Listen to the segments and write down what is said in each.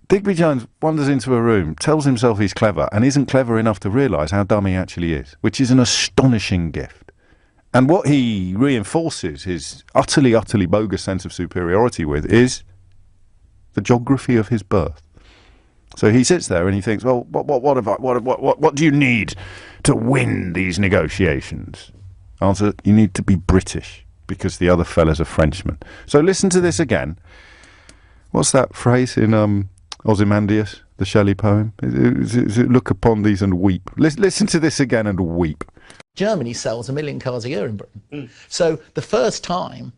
Digby Jones wanders into a room, tells himself he's clever, and isn't clever enough to realise how dumb he actually is, which is an astonishing gift. And what he reinforces his utterly, utterly bogus sense of superiority with is the geography of his birth. So he sits there and he thinks, well, what do you need to win these negotiations? Answer, you need to be British, because the other fella's a Frenchman. So listen to this again. What's that phrase in Ozymandias, the Shelley poem? Is it look upon these and weep? Listen to this again and weep. Germany sells 1 million cars a year in Britain. So the first time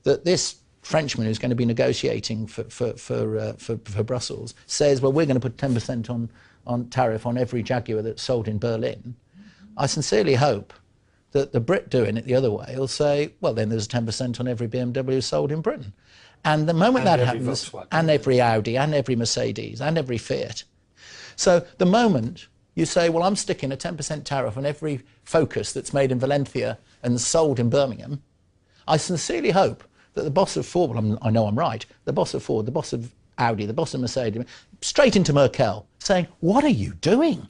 that this Frenchman who's going to be negotiating for Brussels says, well, we're going to put 10% on tariff on every Jaguar that's sold in Berlin, I sincerely hope that the Brit doing it the other way will say, well, then there's 10% on every BMW sold in Britain. And the moment that happens, and every Audi, and every Mercedes, and every Fiat. So the moment you say, well, I'm sticking a 10% tariff on every Focus that's made in Valencia and sold in Birmingham, I sincerely hope that the boss of Ford, well, I know I'm right, the boss of Ford, the boss of Audi, the boss of Mercedes, straight into Merkel, saying, what are you doing?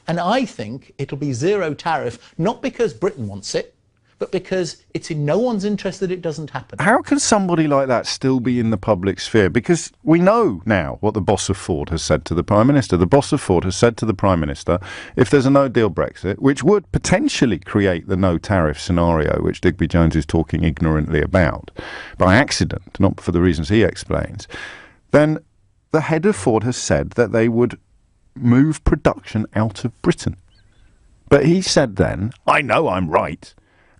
And I think it'll be zero tariff, not because Britain wants it, but because it's in no one's interest that it doesn't happen. How can somebody like that still be in the public sphere? Because we know now what the boss of Ford has said to the Prime Minister. The boss of Ford has said to the Prime Minister, if there's a no-deal Brexit, which would potentially create the no-tariff scenario, which Digby Jones is talking ignorantly about, by accident, not for the reasons he explains, then the head of Ford has said that they would move production out of Britain. But he said then, I know I'm right.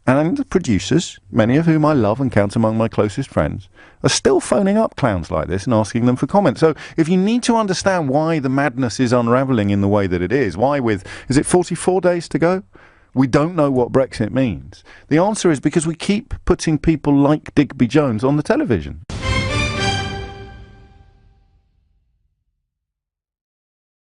And the producers, many of whom I love and count among my closest friends, are still phoning up clowns like this and asking them for comment. So if you need to understand why the madness is unravelling in the way that it is, why is it 44 days to go? We don't know what Brexit means. The answer is because we keep putting people like Digby Jones on the television.